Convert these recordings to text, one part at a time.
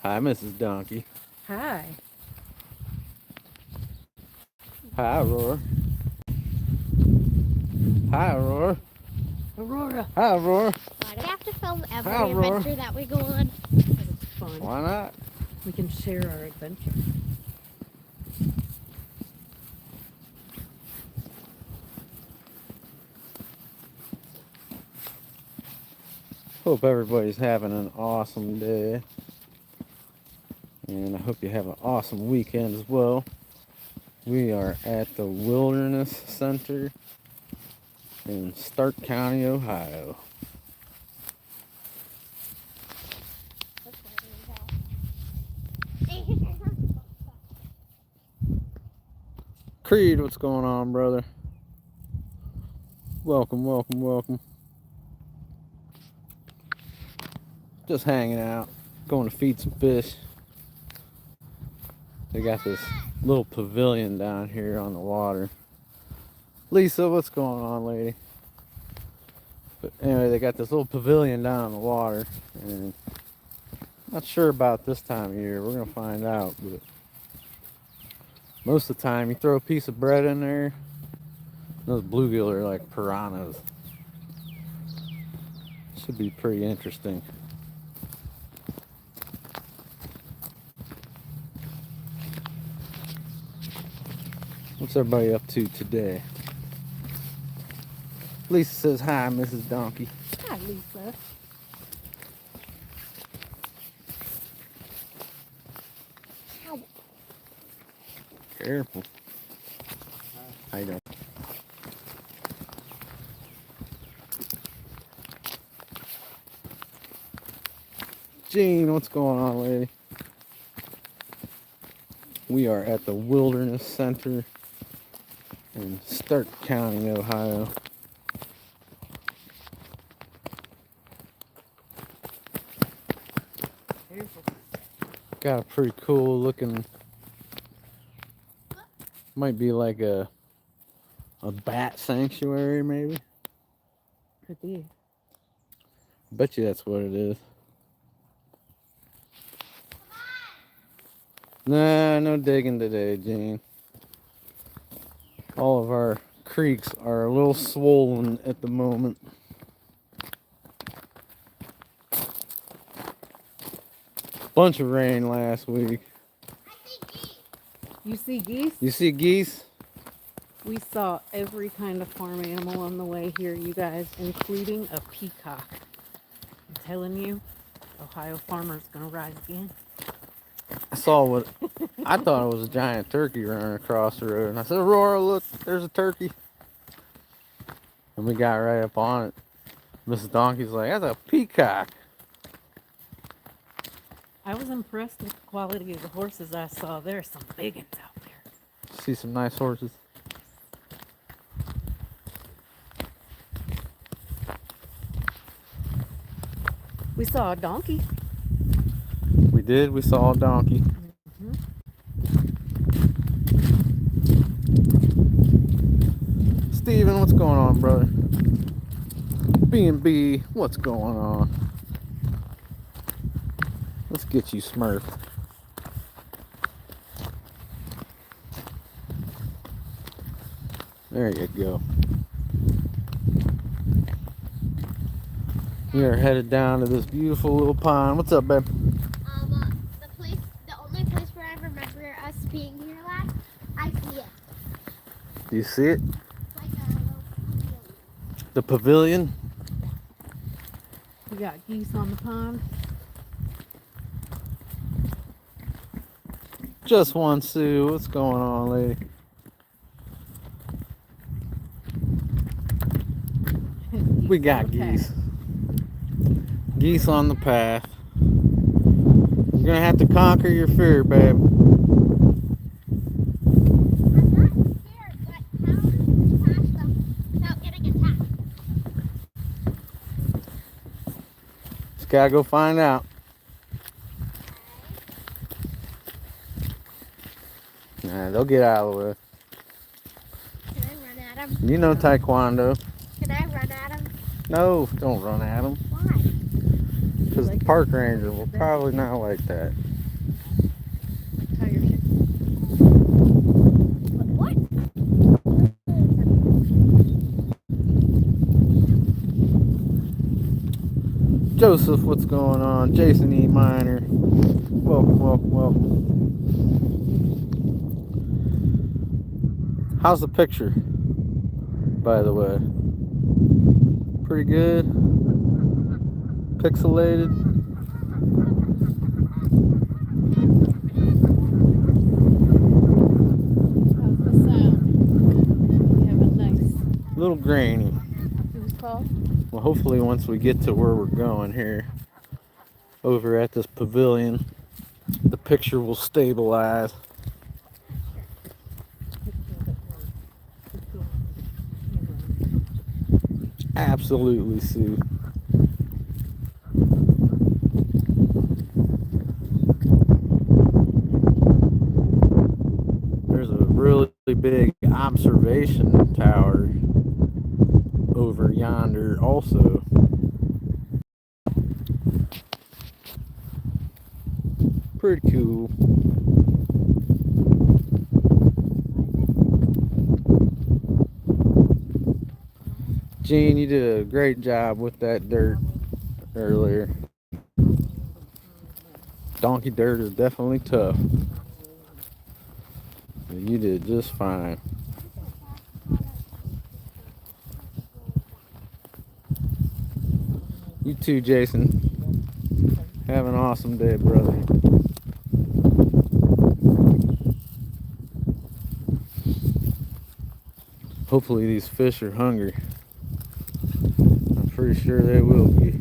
Hi, Mrs. Donkey. Hi. Hi, Aurora. Hi, Aurora. Aurora. Hi, Aurora. Why do we have to film every Hi, Aurora. adventure that we go on? Because it's fun. Why not? We can share our adventure. Hope everybody's having an awesome day. And I hope you have an awesome weekend as well. We are at the Wilderness Center in Stark County, Ohio. Creed, what's going on, brother? Welcome, welcome, welcome. Just hanging out, going to feed some fish. They got this little pavilion down here on the water. Lisa, what's going on, lady? But anyway, they got this little pavilion down on the water, and not sure about this time of year. We're gonna find out, but most of the time you throw a piece of bread in there, those bluegill are like piranhas. Should be pretty interesting. What's everybody up to today? Lisa says hi, Mrs. Donkey. Hi, Lisa. Careful. How you doing? Jean, what's going on, lady? We are at the Wilderness Center in Stark County, Ohio. Careful. Got a pretty cool looking, might be like a bat sanctuary maybe. Could be. Bet you that's what it is. Nah, no digging today, Gene. All of our creeks are a little swollen at the moment. Bunch of rain last week. You see geese? You see geese? We saw every kind of farm animal on the way here, you guys, including a peacock. I'm telling you, Ohio farmer's gonna rise again. I saw what I thought it was a giant turkey running across the road, and I said, "Aurora, look, there's a turkey." And we got right up on it. Mrs. Donkey's like, "That's a peacock." I was impressed with the quality of the horses I saw. There are some big ones out there. See some nice horses. We saw a donkey. We did. We saw a donkey. Steven, what's going on, brother? B&B, what's going on? Let's get you Smurf. There you go. We are headed down to this beautiful little pond. What's up, babe? The only place where I remember us being here last, I see it. Do you see it? Like a little pavilion. The pavilion? We got geese on the pond. Just one Sue. What's going on, lady? We got geese. Geese on the path. You're gonna have to conquer your fear, babe. I'm not scared, but how do we pass them without getting attacked? Just gotta go find out. Nah, they'll get out of the way. Can I run at them? You know Taekwondo. Can I run at them? No, don't run at them. Why? Because the park ranger will probably not like that. Joseph, what's going on? Jason E. Minor. Welcome, welcome, welcome. How's the picture, by the way? Pretty good? Pixelated? How's the sound? We have a nice. Little grainy. It was called. Well, hopefully once we get to where we're going here, over at this pavilion, the picture will stabilize. Absolutely, Sue. There's a really big observation tower over yonder also. Pretty cool. Gene, you did a great job with that dirt earlier. Donkey dirt is definitely tough. But you did just fine. You too, Jason. Have an awesome day, brother. Hopefully these fish are hungry. I'm pretty sure they will be.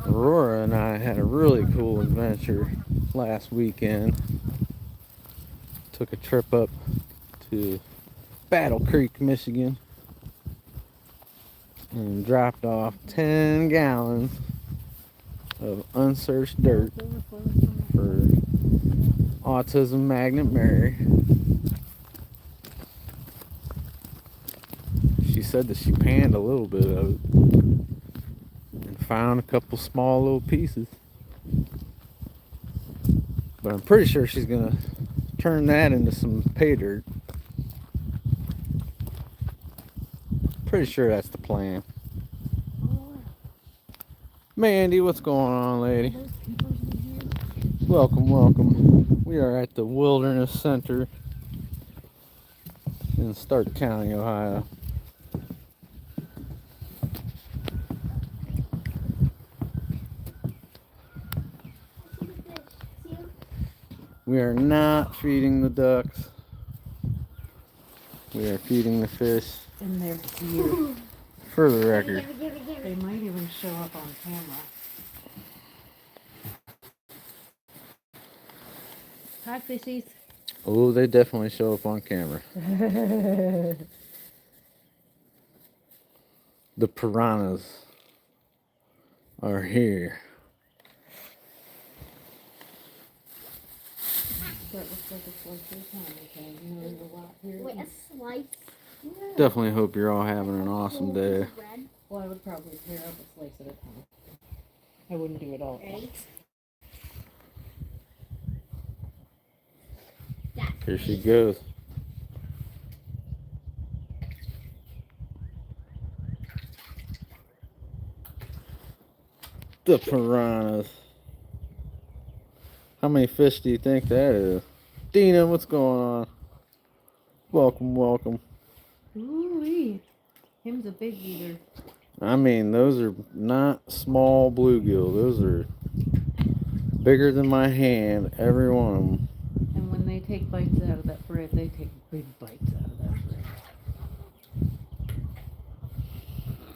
Aurora and I had a really cool adventure last weekend. Took a trip up to Battle Creek, Michigan, and dropped off 10 gallons of unsearched dirt for Autism Magnet Mary. She said that she panned a little bit of it and found a couple small little pieces. But I'm pretty sure she's gonna turn that into some pay dirt. Pretty sure that's the plan. Mandy, what's going on, lady? Welcome, welcome. We are at the Wilderness Center in Stark County, Ohio. We are not feeding the ducks. We are feeding the fish. And they're here. For the record. They might even show up on camera. Hi, fishies. Oh, they definitely show up on camera. The piranhas are here. That looks like a slice of time, okay? You know, there's a lot here. Wait, a slice? Yeah. Definitely hope you're all having an awesome day. Well, I would probably tear up a slice at a time. I wouldn't do it all at once. Here she goes. The piranhas. How many fish do you think that is? Dina, what's going on? Welcome, welcome. Ooh-wee. Him's a big eater. I mean, those are not small bluegill. Those are bigger than my hand, every one of them. And when they take bites out of that bread, they take big bites out of that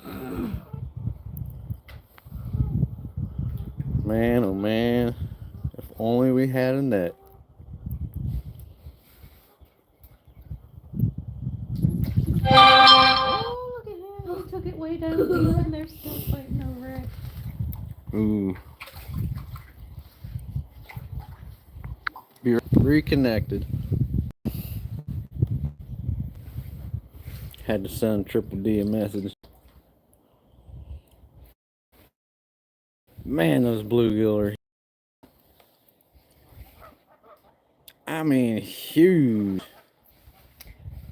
bread. Man, oh man. If only we had a net. Oh, look at him. He took it way down deep and they're still fighting over it. Ooh. Be reconnected. Had to send Triple D a message. Man, those bluegill are, I mean, huge.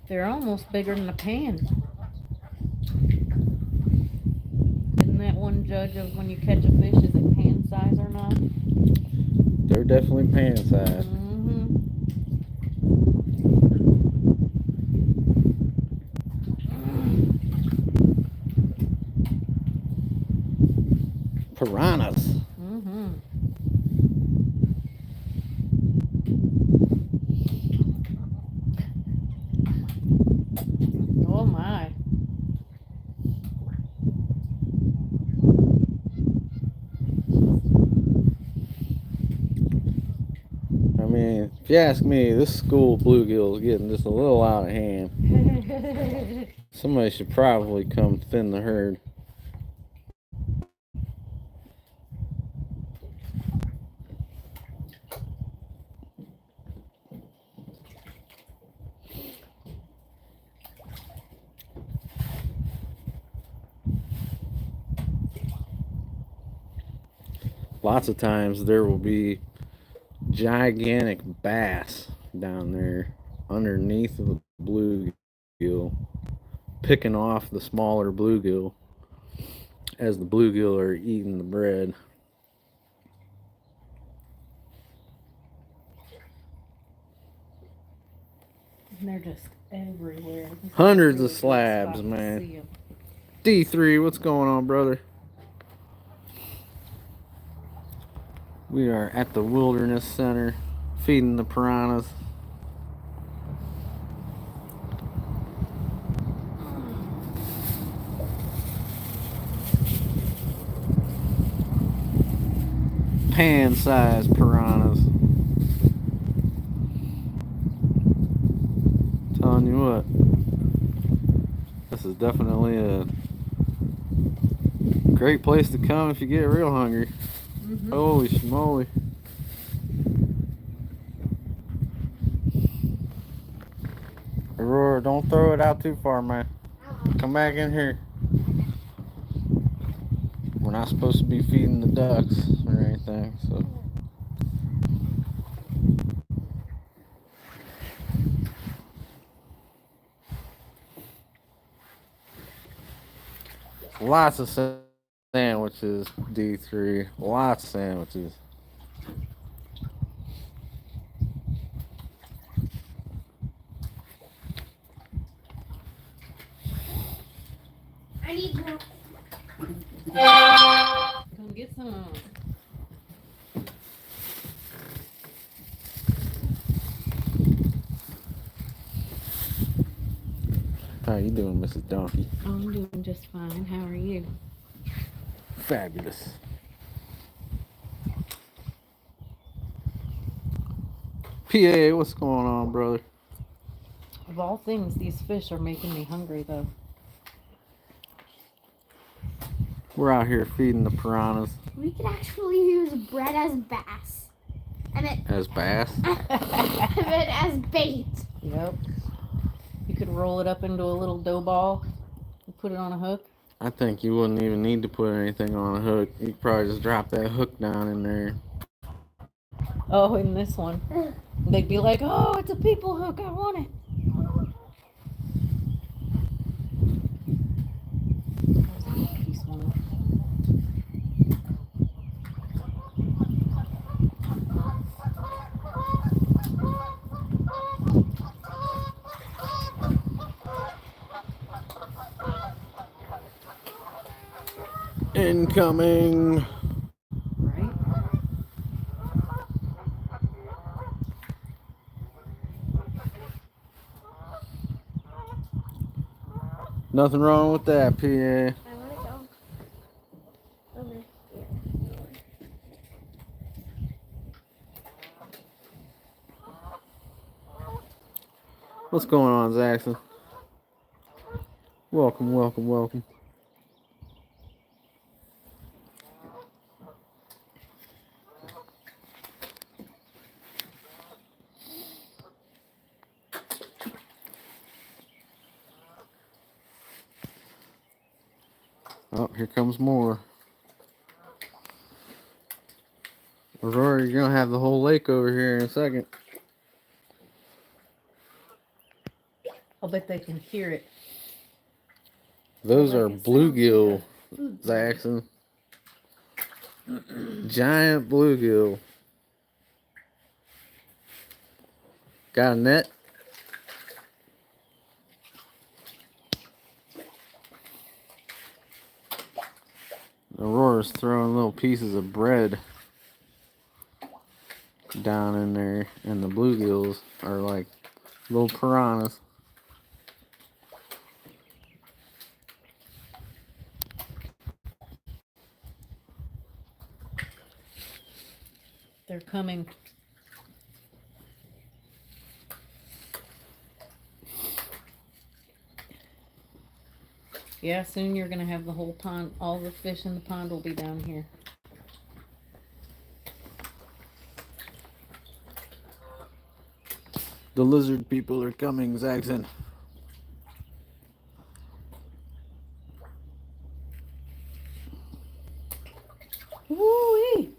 They're almost bigger than a pan. Isn't that one judge of when you catch a fish, is it pan size or not? They're definitely pan size. Piranhas. Oh my. I mean, if you ask me, this school bluegill is getting just a little out of hand. Somebody should probably come thin the herd. Lots of times there will be gigantic bass down there underneath the bluegill, picking off the smaller bluegill as the bluegill are eating the bread. And they're just everywhere. Hundreds of slabs, man. D3, what's going on, brother? We are at the Wilderness Center feeding the piranhas. Pan-sized piranhas. Telling you what, this is definitely a great place to come if you get real hungry. Holy schmoly. Aurora, don't throw it out too far, man. Come back in here. We're not supposed to be feeding the ducks or anything, so. Lots of sandwiches, D3. Lots of sandwiches. I need more. Come get some. How you doing, Mrs. Donkey? I'm doing just fine. How are you? Fabulous. PA, what's going on, brother? Of all things, these fish are making me hungry, though. We're out here feeding the piranhas. We could actually use bread as bass. As bass? As bait. Yep. You could roll it up into a little dough ball and put it on a hook. I think you wouldn't even need to put anything on a hook. You could probably just drop that hook down in there. Oh, in this one. They'd be like, oh, it's a people hook. I want it. Incoming. Right? Nothing wrong with that, PA. I want to go over here. What's going on, Zaxxon? Welcome, welcome, welcome. Oh, here comes more. Aurora, you're gonna have the whole lake over here in a second. I'll bet they can hear it. Those Like are it sounds bluegill, like a food Zaxxon. Giant bluegill. Got a net? Aurora's throwing little pieces of bread down in there, and the bluegills are like little piranhas. They're coming. Yeah, soon you're gonna have the whole pond. All the fish in the pond will be down here. The lizard people are coming, Zaxxon. Woo-wee!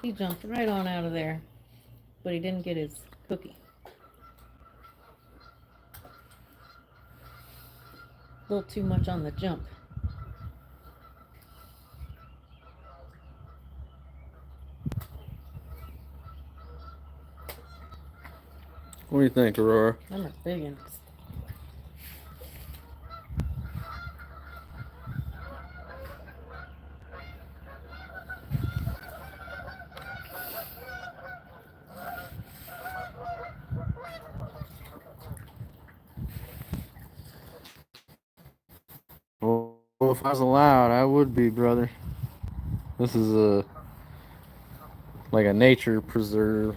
He jumped right on out of there, but he didn't get his cookie. A little too much on the jump. What do you think, Aurora? Them are big ones. Well, if I was allowed, I would be, brother. This is like a nature preserve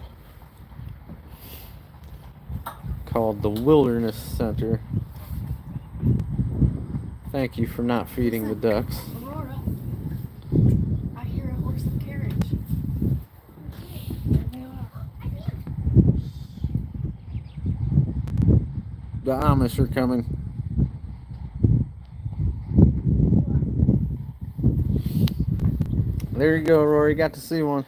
called the Wilderness Center. Thank you for not feeding the ducks. Aurora, I hear a horse and carriage. There they are. The Amish are coming. There you go, Rory. Got to see one.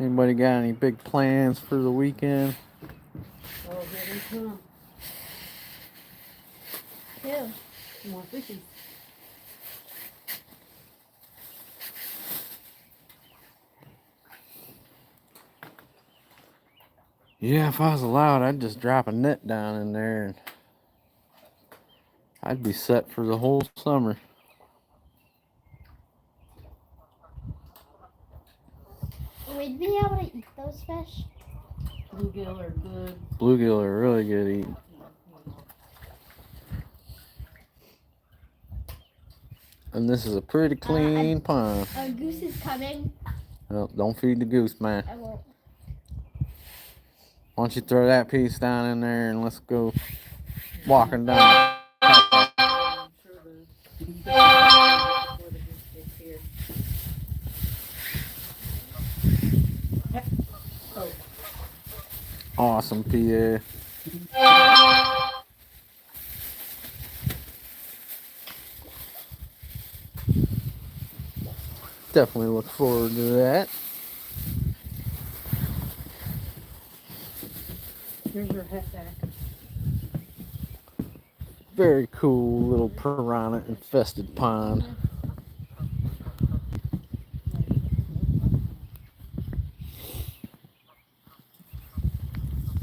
Anybody got any big plans for the weekend? Oh, here they come. Two. More fishies. Yeah, if I was allowed, I'd just drop a net down in there and I'd be set for the whole summer. Would we be able to eat those fish? Bluegill are good. Bluegill are really good eating. And this is a pretty clean pond. A goose is coming. Well, don't feed the goose, man. I won't. Why don't you throw that piece down in there and let's go walking down. Awesome, PA. Definitely look forward to that. Here's your hat back. Very cool little piranha infested pond.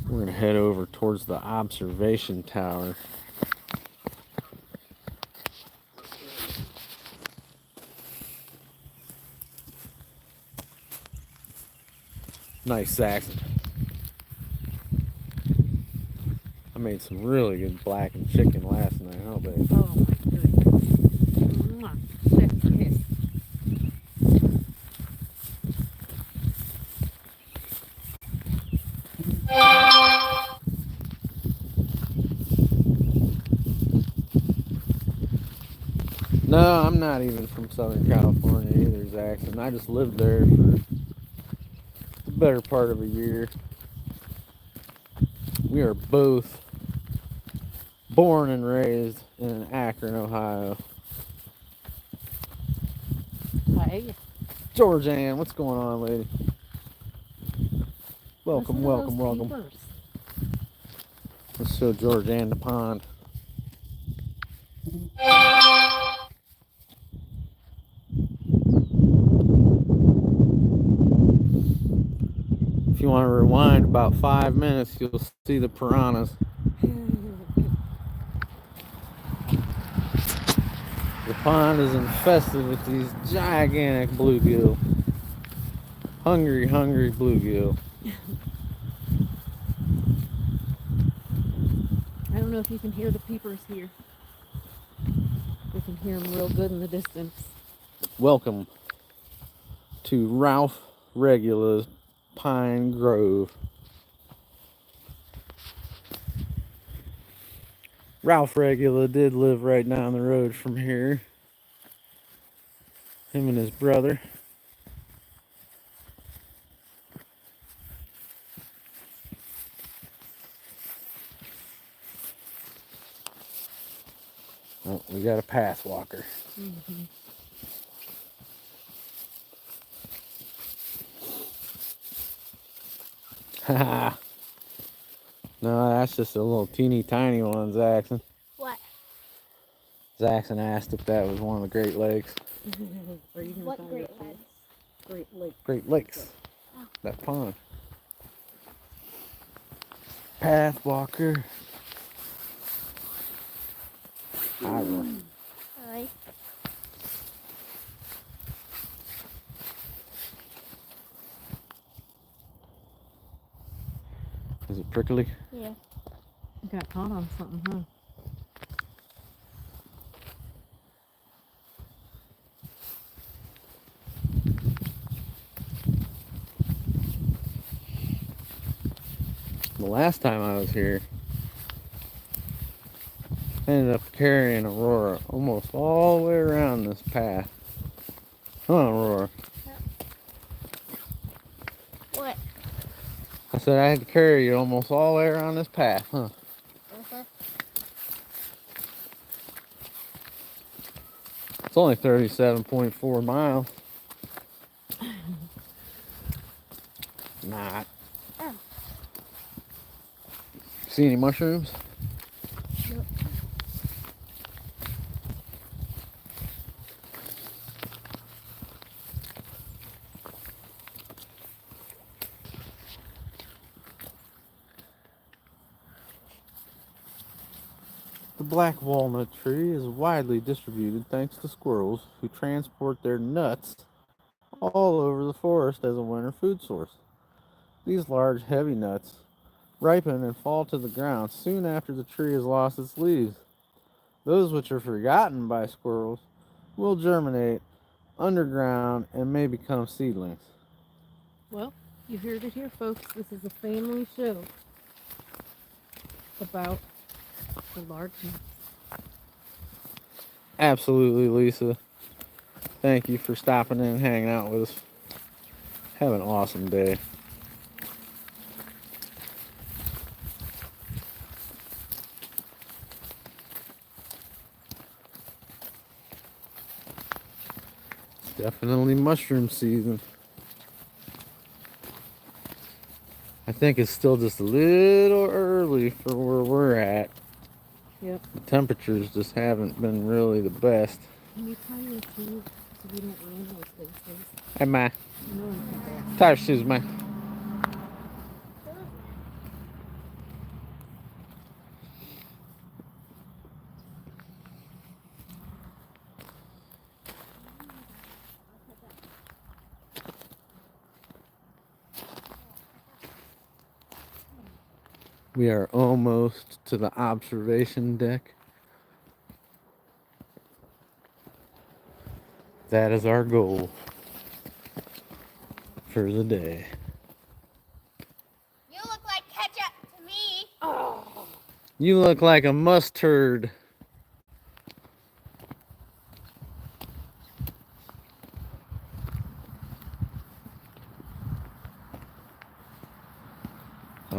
We're gonna head over towards the observation tower. Nice, Saxon. I made some really good blackened chicken last night, huh, babe? Oh my goodness. Mwah. Chef's kiss. I'm not even from Southern California either, Zaxton. I just lived there for the better part of a year. We are both born and raised in Akron, Ohio. Hey, Georgianne, what's going on, lady? Welcome, listen to welcome, those welcome. peepers. Let's show Georgianne the pond. If you want to rewind about 5 minutes, you'll see the piranhas. The pond is infested with these gigantic bluegill. Hungry, hungry bluegill. I don't know if you can hear the peepers here. We can hear them real good in the distance. Welcome to Ralph Regula's Pine Grove. Ralph Regula did live right down the road from here. Him and his brother. Oh, we got a path walker. Mm-hmm. Haha. No, that's just a little teeny tiny one, Zaxton. What? Zaxton asked if that was one of the Great Lakes. Are you gonna What find Great it? Lakes? Great Lake. Great Lakes. Oh. That pond. Path walker. Ira. Hi. Is it prickly? Yeah. You got caught on something, huh? The last time I was here, I ended up carrying Aurora almost all the way around this path. Huh, Aurora? What? I said I had to carry you almost all the way around this path, huh? Uh-huh. It's only 37.4 miles. Not. Oh. See any mushrooms? Nope. The black walnut tree is widely distributed thanks to squirrels who transport their nuts all over the forest as a winter food source. These large, heavy nuts ripen and fall to the ground soon after the tree has lost its leaves. Those which are forgotten by squirrels will germinate underground and may become seedlings. Well, you heard it here, folks. This is a family show about the large nuts. Absolutely, Lisa. Thank you for stopping in and hanging out with us. Have an awesome day. It's definitely mushroom season. I think it's still just a little early for where we're at. Yep. The temperatures just haven't been really the best. Can you tie your shoes so we don't ruin those places? Hey, Ma. No, Tie your shoes, Ma. We are almost to the observation deck. That is our goal for the day. You look like ketchup to me. Oh. You look like a mustard.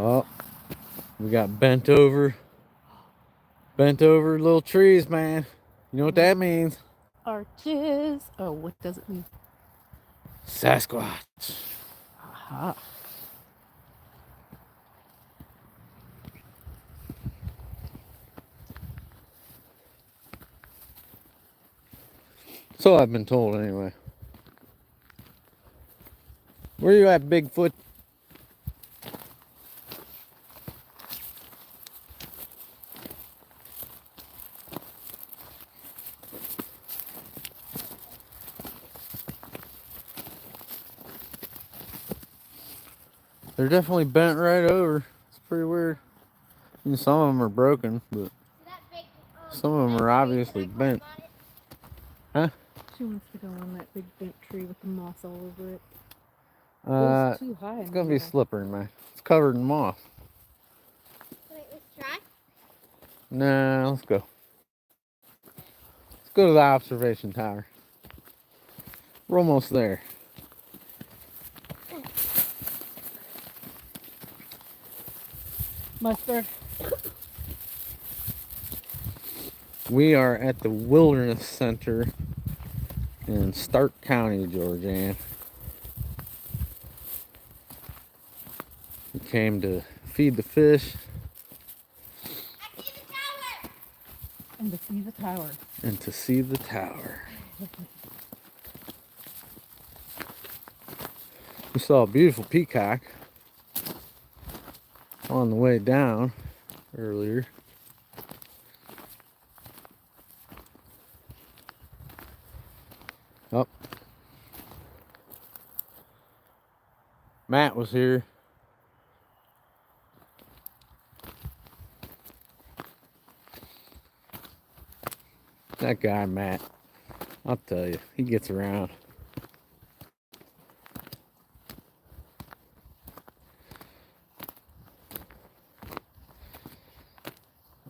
Oh, we got bent over little trees, man. You know what that means? Arches. Oh, what does it mean? Sasquatch. Aha. So I've been told anyway. Where you at, Bigfoot? They're definitely bent right over. It's pretty weird. I mean, some of them are broken, but That big, some of them are obviously bent. Huh? She wants to go on that big bent tree with the moss all over it. Uh, It's too high. it's gonna be slippery, man. It's covered in moss. Wait, let's try. Nah, let's go. Let's go to the observation tower. We're almost there. Mustard. We are at the Wilderness Center in Stark County, Georgia. We came to feed the fish I see the tower. And to see the tower. and to see the tower. We saw a beautiful peacock on the way down earlier. Oh. Matt was here. That guy, Matt, I'll tell you, he gets around.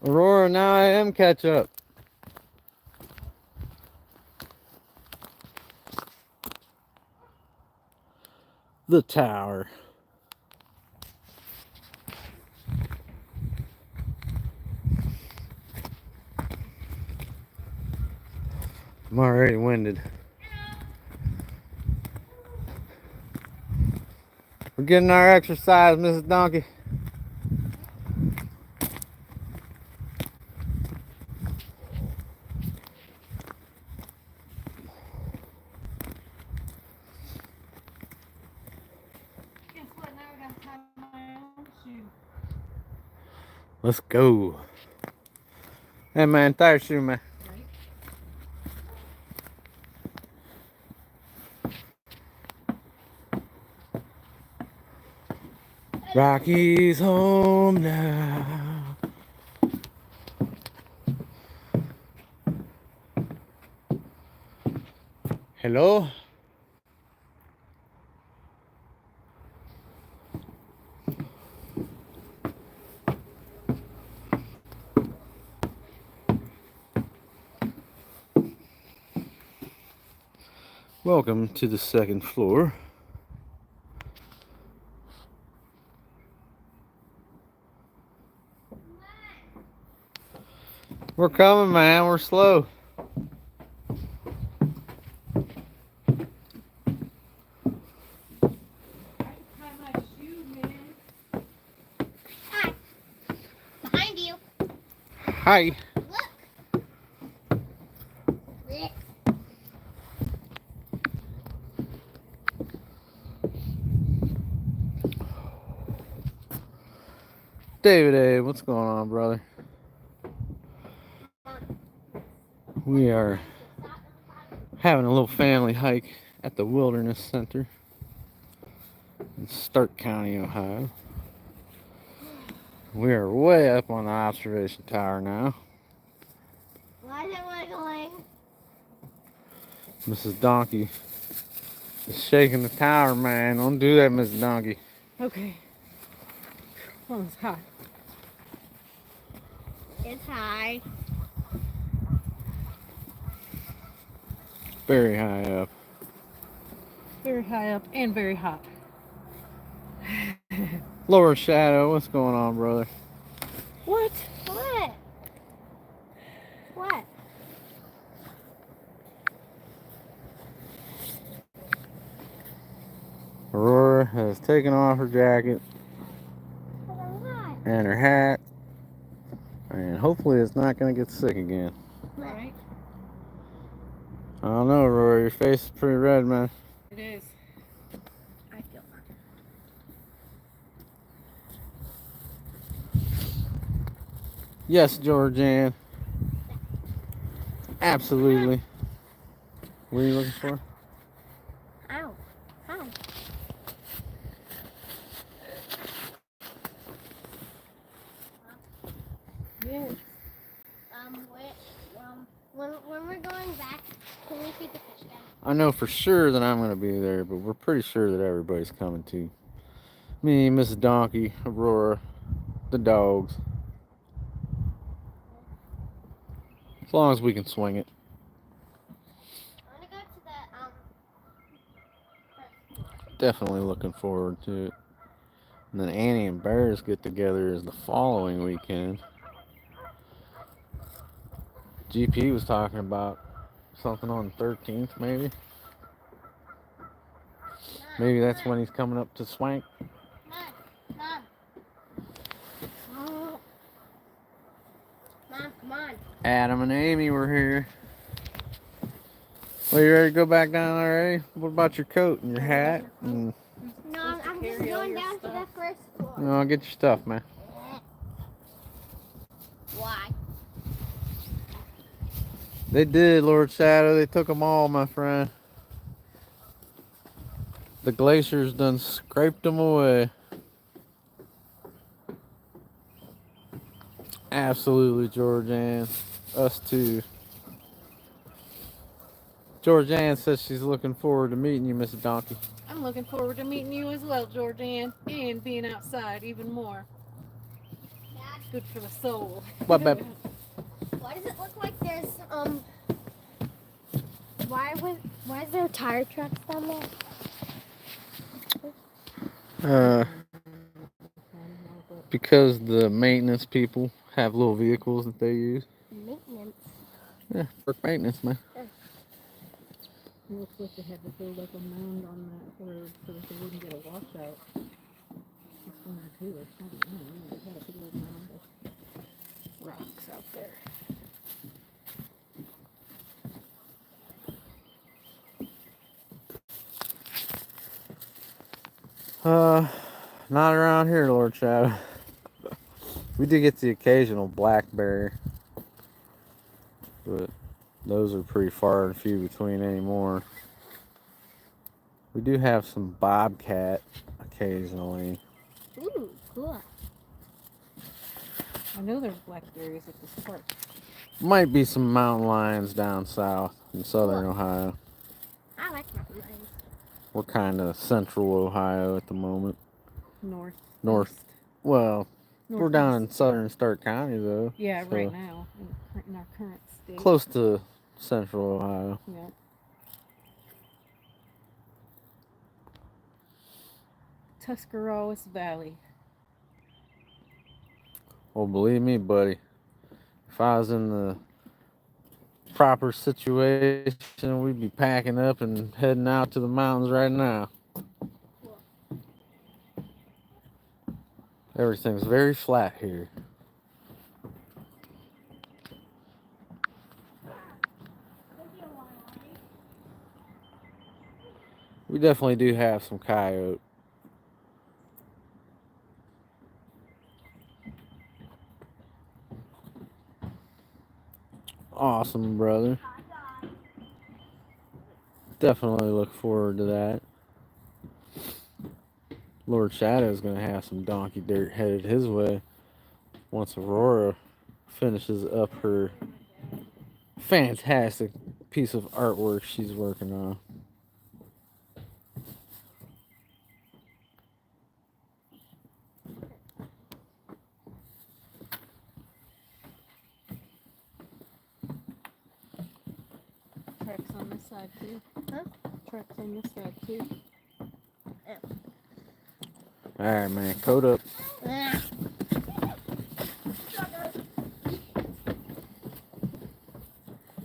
Aurora, now I am catch up. The tower. I'm already winded. We're getting our exercise, Mrs. Donkey. Guess what? Now I gotta tie my own shoe. Let's go. Hey man, tie your shoe, man. Right? Rocky's home now. Hello? Welcome to the second floor. We're coming, man. We're slow. Tie my shoe, man. Hi. Behind you. Hi. Look. Look. David A., what's going on, brother? We are having a little family hike at the Wilderness Center in Stark County, Ohio. We are way up on the observation tower now. Why is it wiggling? Mrs. Donkey is shaking the tower, man. Don't do that, Mrs. Donkey. Okay. Well, it's hot. It's high. Very high up. Very high up and very hot. Lower Shadow, what's going on, brother? What? What? What? Aurora has taken off her jacket What? and her hat, and hopefully it's not going to get sick again. Right? I don't know, Aurora, your face is pretty red, man. It is. I feel fine. Yes, Georgianne. Absolutely. What are you looking for? Ow. Hi. Yes. When we're going back, can we feed the fish again? I know for sure that I'm going to be there, but we're pretty sure that everybody's coming too. Me, Mrs. Donkey, Aurora, the dogs. As long as we can swing it. I want to go to the Definitely looking forward to it. And then Annie and Bears get together is the following weekend. GP was talking about something on the 13th, maybe. Maybe that's when he's coming up to Swank. Mom. Oh. Mom, come on. Adam and Amy were here. Well, you ready to go back down already? What about your coat and your hat? And, No, I'm just going down to the first floor. no, get your stuff, man. Why? They did, Lord Shadow. They took them all, my friend. The glaciers done scraped them away. Absolutely, Georgianne. Us too. Georgianne says she's looking forward to meeting you, Miss Donkey. I'm looking forward to meeting you as well, Georgianne, and being outside even more. Dad, Good for the soul. What, babe? why does it look like there's why is there tire tracks down there? Because the maintenance people have little vehicles that they use. Maintenance. Yeah, for maintenance, man. It looks like they had to build up a mound on that road so that they wouldn't get a washout. It's one or two or something. I don't know. They had a big old mound of rocks out there. Not around here, Lord Shadow. We do get the occasional blackberry, but those are pretty far and few between anymore. We do have some bobcat occasionally. Ooh, cool. I know there's blackberries at this park. Might be some mountain lions down south in southern Ohio. I like mountain lions. We're kind of central Ohio at the moment. North. North. East. Well, we're down in Northeast. southern Stark County though. Yeah, so right now, in our current state. close to central Ohio. Yeah. Tuscarawas Valley. Well, believe me, buddy, if I was in the proper situation, we'd be packing up and heading out to the mountains right now. Everything's very flat here. We definitely do have some coyote. Awesome, brother. Definitely look forward to that. Lord Shadow's gonna have some donkey dirt headed his way once Aurora finishes up her fantastic piece of artwork she's working on. Tracks on this side too. Huh? Tracks on this side too. Alright, man. Coat up.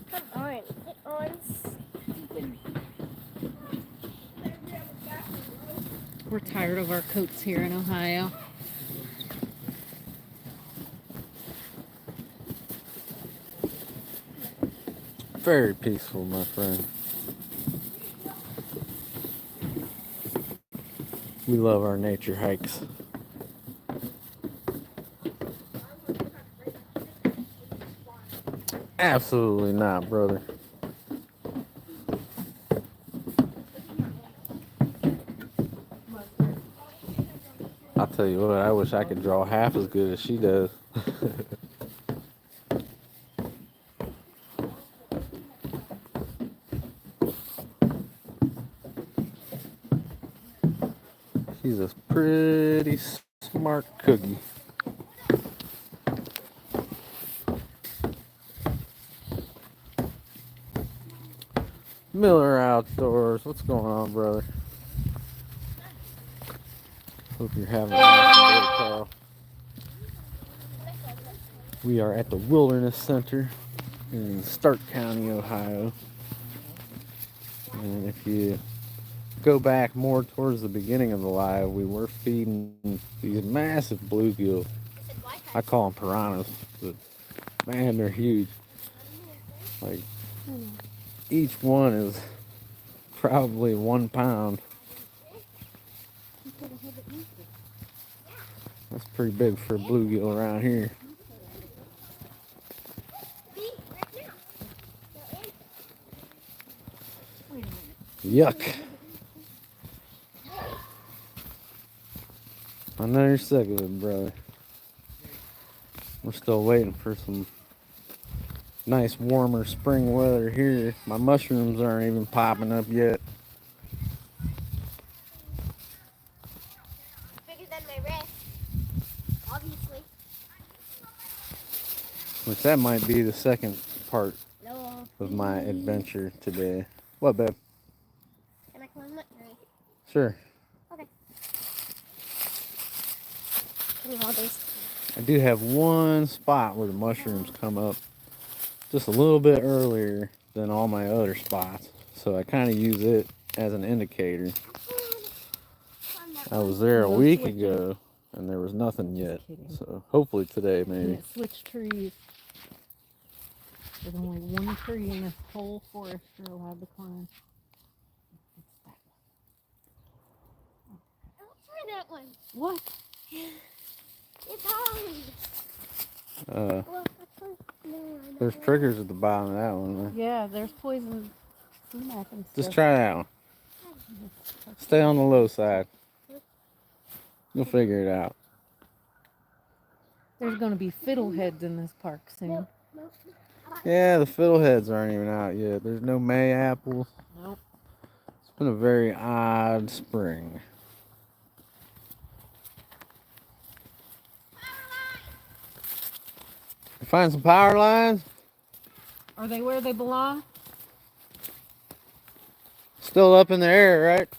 Come on. Get on. We're tired of our coats here in Ohio. Very peaceful, my friend. We love our nature hikes. Absolutely not, brother. I'll tell you what, I wish I could draw half as good as she does. She's a pretty smart cookie. Miller Outdoors, what's going on, brother? Hope you're having a nice day, Carl. We are at the Wilderness Center in Stark County, Ohio. And if you go back more towards the beginning of the live, we were feeding these massive bluegill. I call them piranhas, but man, they're huge. Like, each one is probably 1 pound. That's pretty big for a bluegill around here. Yuck. I know you're sick of it, brother. We're still waiting for some nice warmer spring weather here. My mushrooms aren't even popping up yet. Bigger than my wrist. Obviously. Which that might be the second part No. of my adventure today. What, babe? Can I climb that tree? Sure. Okay. Give me all these. I do have one spot where the mushrooms come up just a little bit earlier than all my other spots. So I kind of use it as an indicator. I was there a week ago and there was nothing yet. So hopefully today maybe. Can't switch trees. There's only one tree in this whole forest you're allowed to climb. It's that one. I'll try that one. What? It's hard. Well, There's triggers at the bottom of that one. Yeah, there's poison sumac and stuff. Just try that one. Stay on the low side. You'll figure it out. There's going to be fiddleheads in this park soon. Yeah, the fiddleheads aren't even out yet. There's no May apples. Nope. It's been a very odd spring. You find some power lines? Are they where they belong? Still up in the air, right?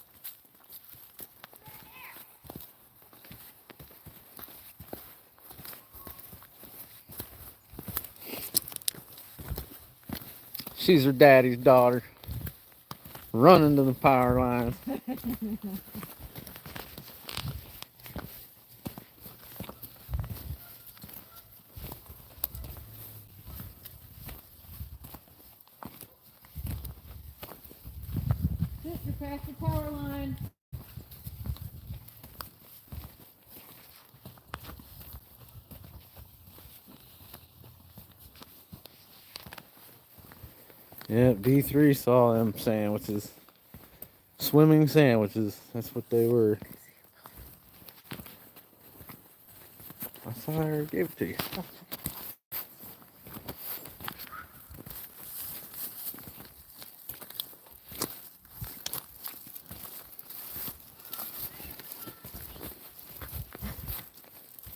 She's her daddy's daughter. Running to the power lines. You're past the power line. Yep, D3 saw them sandwiches. Swimming sandwiches. That's what they were. I saw her give it to you.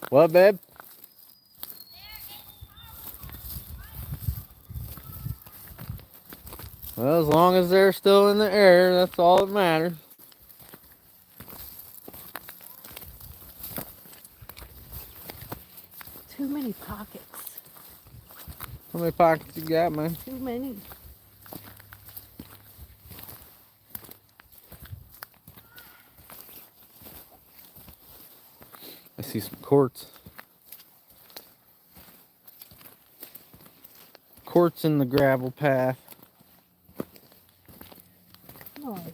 What, babe? Well, as long as they're still in the air, that's all that matters. too many pockets. How many pockets you got, man? Too many. I see some quartz. Quartz in the gravel path. Nice.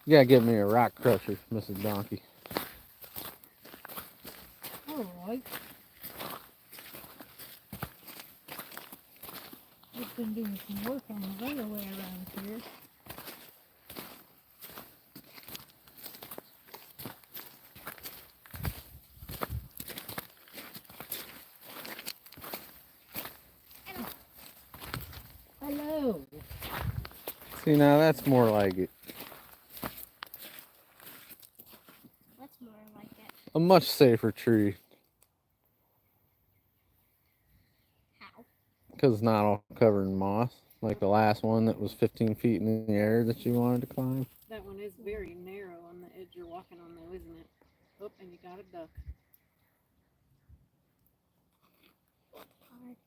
You gotta get me a rock crusher, Mrs. Donkey. Alright. We've been doing some work on the railway around here. Hello. See, now that's more like it. That's more like it. A much safer tree. How? Because it's not all covered in moss. Like the last one that was 15 feet in the air that you wanted to climb. That one is very narrow on the edge you're walking on though, isn't it? Oh, and you got a duck. Hard.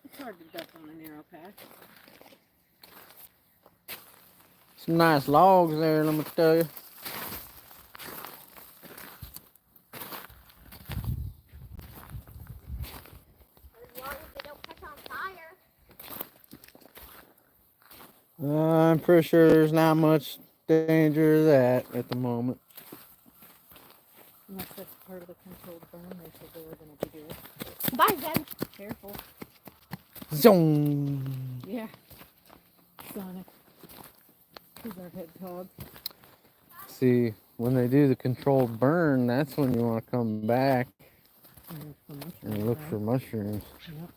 It's hard to duck on a narrow path. Some nice logs there, let me tell you. As long as they don't catch on fire. I'm pretty sure there's not much danger of that at the moment. Unless that's part of the controlled burn they said they were going to be doing. Bye, then. Careful. Zoom. Yeah. Sonic. He's our hedgehog. See, when they do the controlled burn, that's when you want to come back and look for mushrooms. Yep.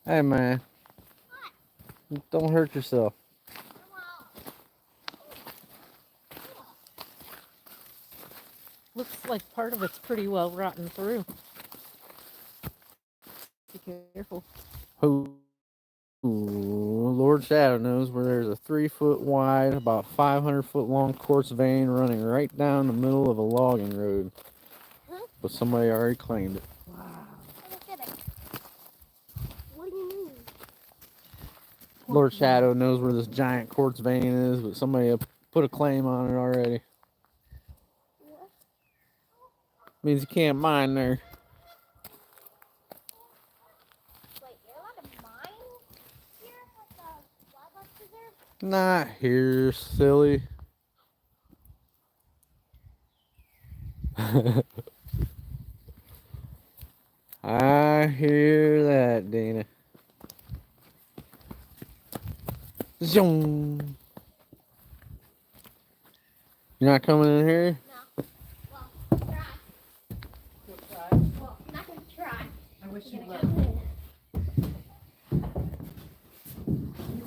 Hey, man. Don't hurt yourself. Looks like part of it's pretty well rotten through. Be careful. Ooh, Lord Shadow knows where there's a 3-foot wide, about 500-foot long quartz vein running right down the middle of a logging road. But somebody already claimed it. Wow. Look at it. What do you mean? Lord Shadow knows where this giant quartz vein is, but somebody put a claim on it already. What? Means you can't mine there. Wait, you're allowed to mine here with the wildlife preserve? Not here, silly. I hear that, Dana. Zoom. You're not coming in here? No. Well, try. You'll try. Well, I'm not gonna try. I wish you I'm would. gonna come in.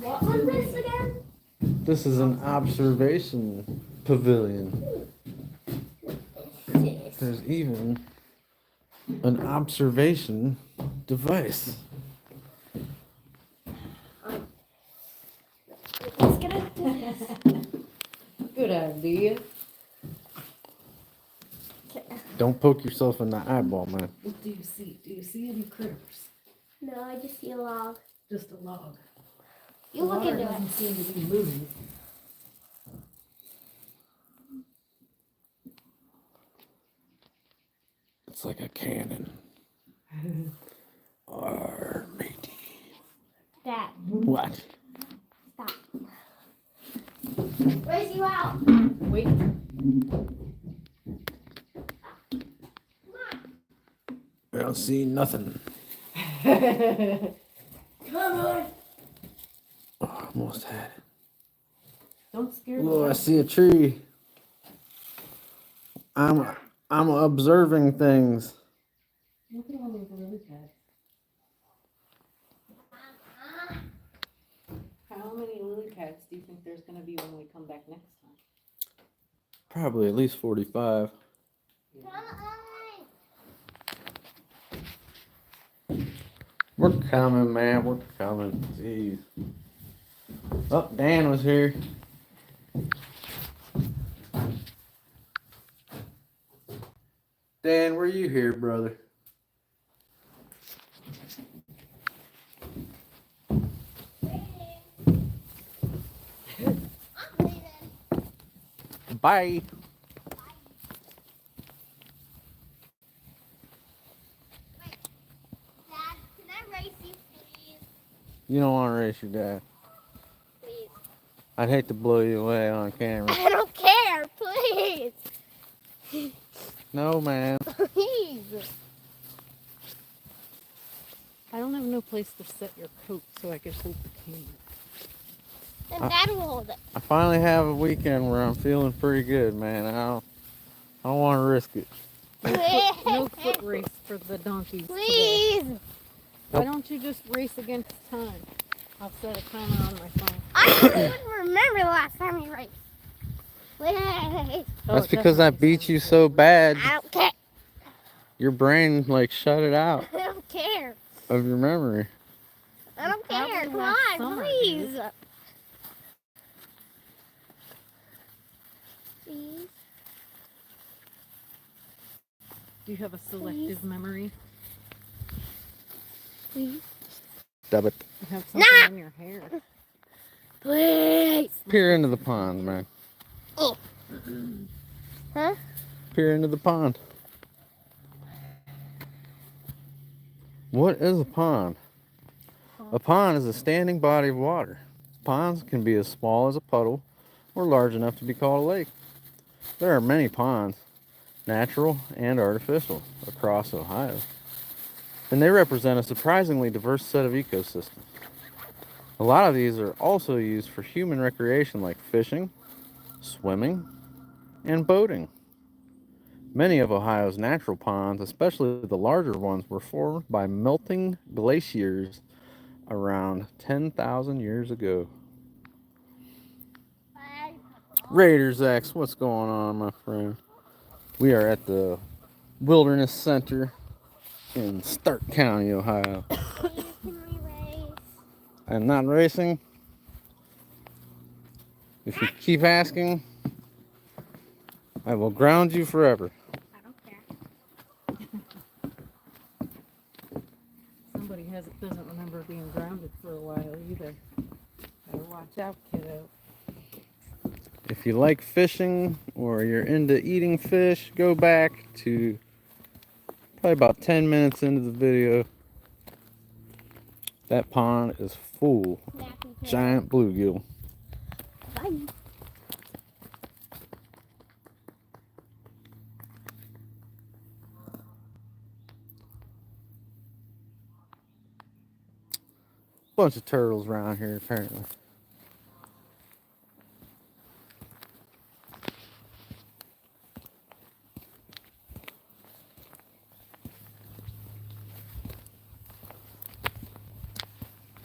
What was this again? This is an observation pavilion. This. There's even an observation device. Let's get into this. Good idea. Don't poke yourself in the eyeball, man. What do you see? Do you see any critters? No, I just see a log. Just a log. You look Water into it. doesn't seem to be moving. It's like a cannon. Arr, matey. Dad, What? stop. Raise you out. Wait. I don't see nothing. Come on. Oh, almost had it. Don't scare Oh, I me. see a tree. I'm observing things. Look at all those lily pads. How many lily pads do you think there's going to be when we come back next time? Probably at least 45. We're coming, man. We're coming. Jeez. Oh, Dan was here. Dan, were you here, brother? Bye. Dad, can I race you, please? You don't want to race your dad. Please. I'd hate to blow you away on camera. I don't care, please. No, man. Please. I don't have no place to set your coat so I could hold the camera. And Dad will hold it. I finally have a weekend where I'm feeling pretty good, man. I don't want to risk it. No foot race for the donkeys today. Please. Why don't you just race against time? I'll set a timer on my phone. I don't even remember the last time we raced. Wait. That's because I beat you so bad, I don't care. your brain like shut it out I don't care. of your memory. I don't care. Probably Come last on, summer, please. dude. Please. Do you have a selective memory? Please. Stub it. You have something Nah. in your hair. Please. Peer into the pond, man. Huh? Peer into the pond. What is a pond? A pond is a standing body of water. Ponds can be as small as a puddle or large enough to be called a lake. There are many ponds, natural and artificial, across Ohio, and they represent a surprisingly diverse set of ecosystems. A lot of these are also used for human recreation like fishing, swimming, and boating. Many of Ohio's natural ponds, especially the larger ones, were formed by melting glaciers around 10,000 years ago. Raiders X, what's going on, my friend? We are at the Wilderness Center in Stark County, Ohio. Please, can we race? I'm not racing. If you keep asking, I will ground you forever. I don't care. Somebody doesn't remember being grounded for a while either. Better watch out, kiddo. If you like fishing or you're into eating fish, go back to probably about 10 minutes into the video. That pond is full. Giant bluegill. Bye. Bunch of turtles around here apparently.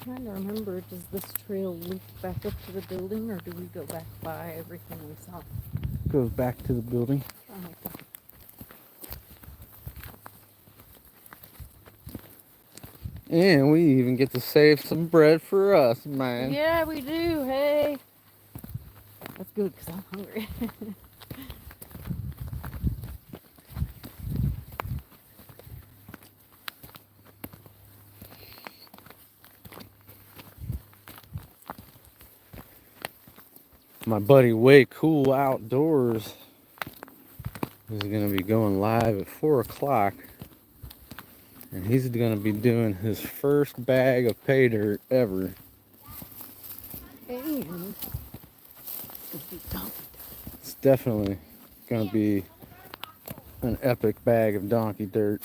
Trying to remember, does this trail loop back up to the building or do we go back by everything we saw? Goes back to the building. Oh, okay. And we even get to save some bread for us, man. Yeah, we do. Hey. That's good because I'm hungry. My buddy Way Cool Outdoors is going to be going live at 4 o'clock. And he's going to be doing his first bag of pay dirt ever. And It's definitely going to be an epic bag of donkey dirt.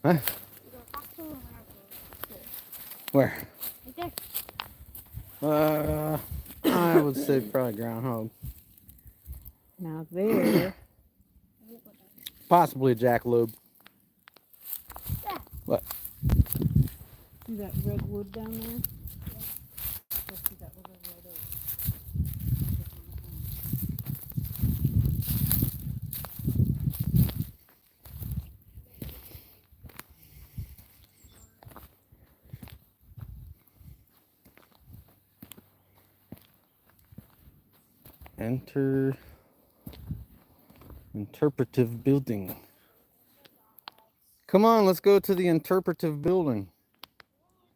Huh? Where? Right there. I would say probably groundhog. now there. Possibly a jackalope. What? See that redwood down there? Go see that little red oak. Enter interpretive building. Come on, let's go to the interpretive building.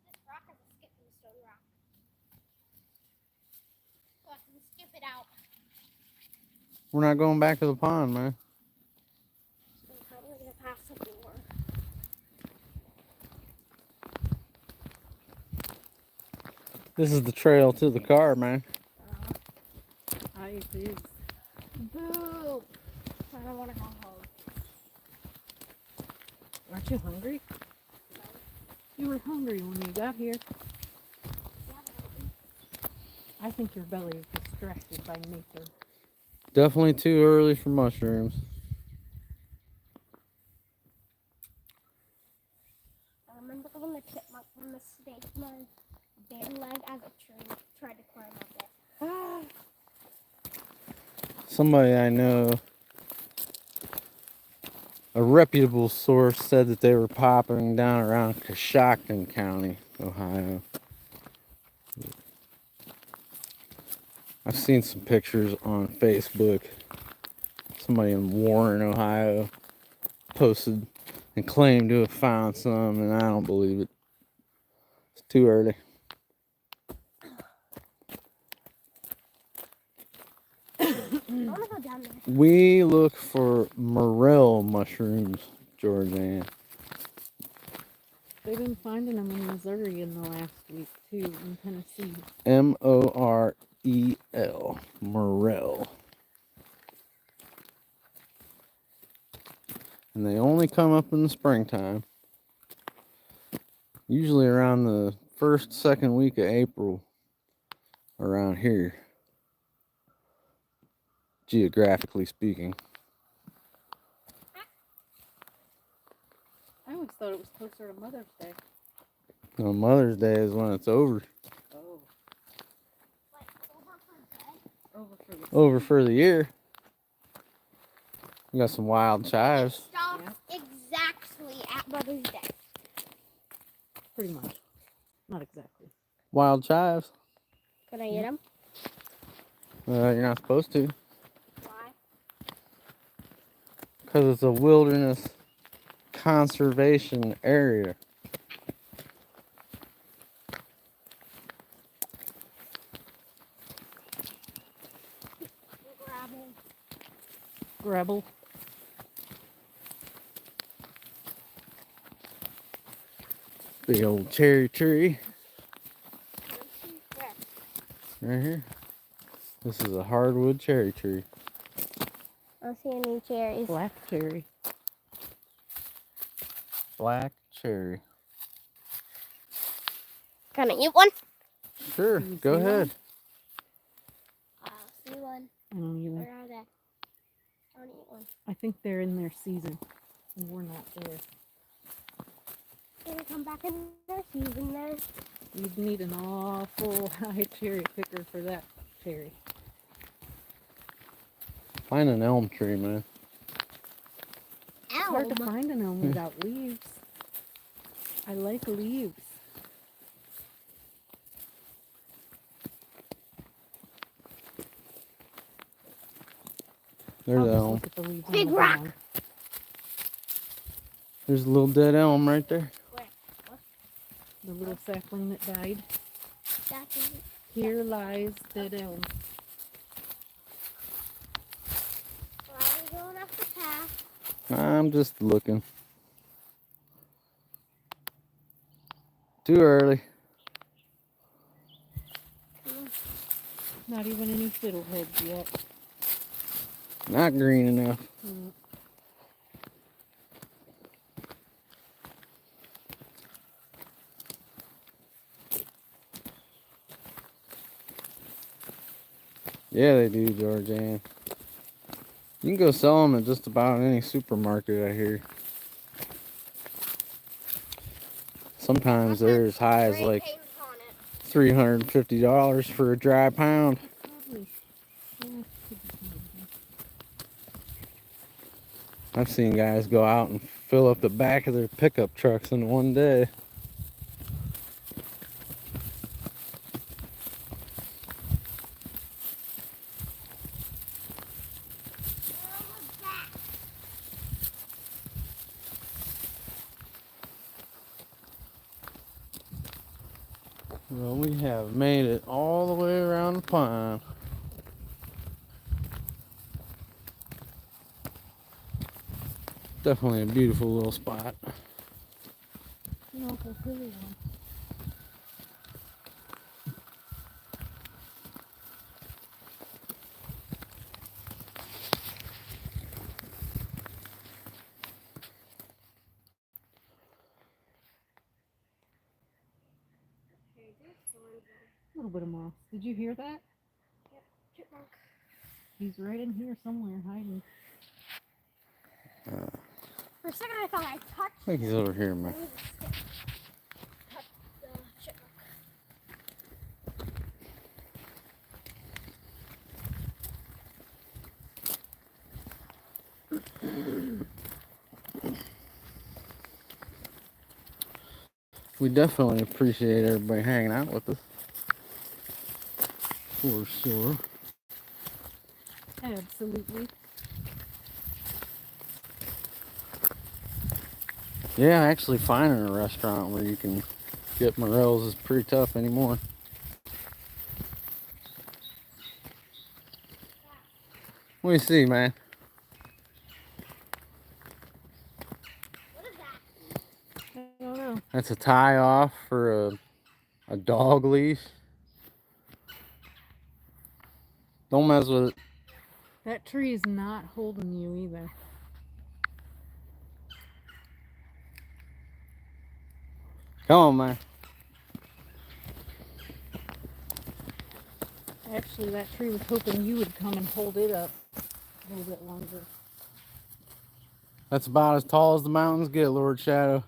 This rock as a skipping stone rock. So I can skip it out. We're not going back to the pond, man. So I'm probably gonna pass the door. This is the trail to the car, man. It is. Boo! I don't want to go home. Aren't you hungry? You were hungry when you got here. I think your belly is distracted by nature. Definitely too early for mushrooms. I remember when the chipmunk from the snake my bare leg as a tree tried to climb up it. Somebody I know, a reputable source, said that they were popping down around Coshocton County, Ohio. I've seen some pictures on Facebook. Somebody in Warren, Ohio, posted and claimed to have found some, and I don't believe it. It's too early. I want to go down there. We look for morel mushrooms, Georgianne. They've been finding them in Missouri in the last week, too, in Tennessee. M-O-R-E-L, morel. And they only come up in the springtime. Usually around the first, second week of April, around here, geographically speaking. I always thought it was closer to Mother's Day. No, Mother's Day is when it's over. Oh. Like, over for bed. Over for the Over for the year. We got some wild chives. It stops exactly at Mother's Day. pretty much. Not exactly. Wild chives. Can I eat them? You're not supposed to. Why? Because it's a wilderness conservation area. Grabble. Big old cherry tree. Right here. This is a hardwood cherry tree. I don't see any cherries. Black cherry. Black cherry. Can I eat one? Sure, Can you go see ahead. I'll see one. I don't either. Where are they? I want to eat one. I think they're in their season, and we're not there. Can I come back in their season then? You'd need an awful high cherry picker for that cherry. Find an elm tree, man. It's hard to find an elm without leaves. I like leaves. There's I'll the just elm. look at the leaves on Big the rock. ground. There's a little dead elm right there. Where? What? The little sapling that died. That's it. Here lies dead elm. Why are we going up the path? I'm just looking. Too early. Not even any fiddleheads yet. Not green enough. Mm. Yeah, they do, Georgianne. You can go sell them at just about any supermarket, I hear. Sometimes they're as high as like $350 for a dry pound. Probably. Yeah, could be something. I've seen guys go out and fill up the back of their pickup trucks in one day. Well, we have made it all the way around the pond. Definitely a beautiful little spot. An awful hilly one. A little bit of moss. Did you hear that? Yep, chipmunk. He's right in here somewhere hiding. For a second I thought I touched I think he's over here, man. touched the chipmunk. We definitely appreciate everybody hanging out with us. For sure. Absolutely. Yeah, actually finding a restaurant where you can get morels is pretty tough anymore. What do you see, man? What is that? I don't know. That's a tie off for a dog leash. Don't mess with it. That tree is not holding you either. Come on, man. Actually, that tree was hoping you would come and hold it up a little bit longer. That's about as tall as the mountains get, Lord Shadow.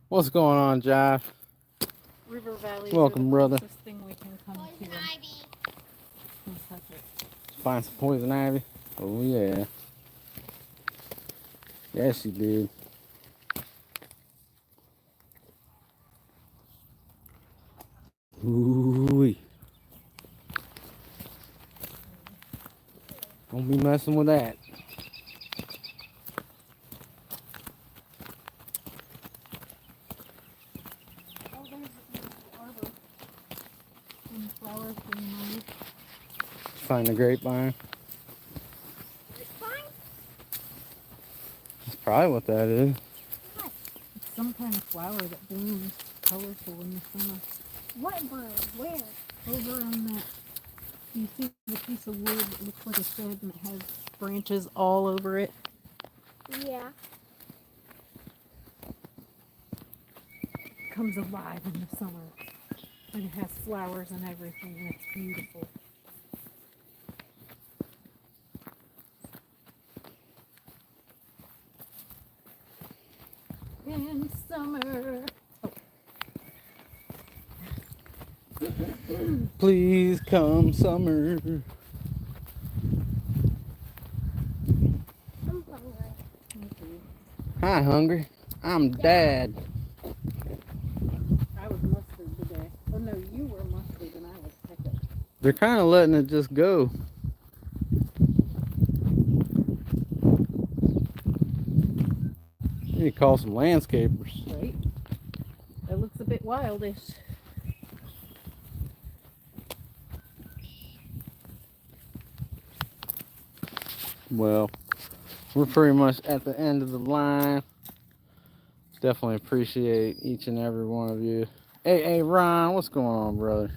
What's going on, Jive? River valleys Welcome, are the brother. closest thing we can come to. Poison ivy. Don't touch it. Find some poison ivy. Oh, yeah. Yes, you did. Ooh-wee. Don't be messing with that. Oh, there's the arbor. And flowers being made. Find the grapevine. It's fine. That's probably what that is. It's some kind of flower that blooms colorful in the summer. What bird? Where? Over on that, you see the piece of wood that looks like a shed and it has branches all over it. Yeah. It comes alive in the summer. And it has flowers and everything and it's beautiful. In summer. Please come summer. I'm hungry. Hi, hungry. I'm Dad. I was mustard today. Oh no, you were mustard and I was pickle. They're kind of letting it just go. You need to call some landscapers. Right? That looks a bit wildish. Well, we're pretty much at the end of the line. Definitely appreciate each and every one of you. Hey, Ron, what's going on, brother?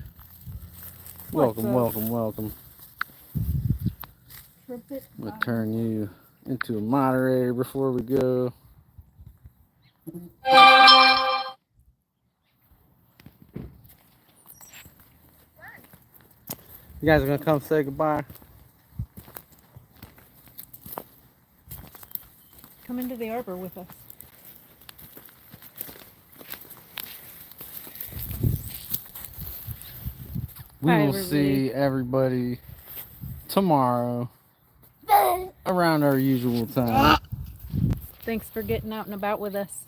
Welcome, welcome, welcome. Trumpet. I'm gonna turn you into a moderator before we go. You guys are gonna come say goodbye? Come into the arbor with us. We Hi, will everybody. see everybody tomorrow around our usual time. Thanks for getting out and about with us.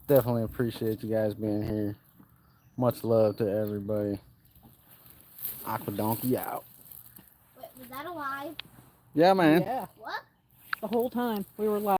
Definitely appreciate you guys being here. Much love to everybody. Aqua Donkey out. Wait, was that alive? Yeah, man. Yeah. What? The whole time we were live.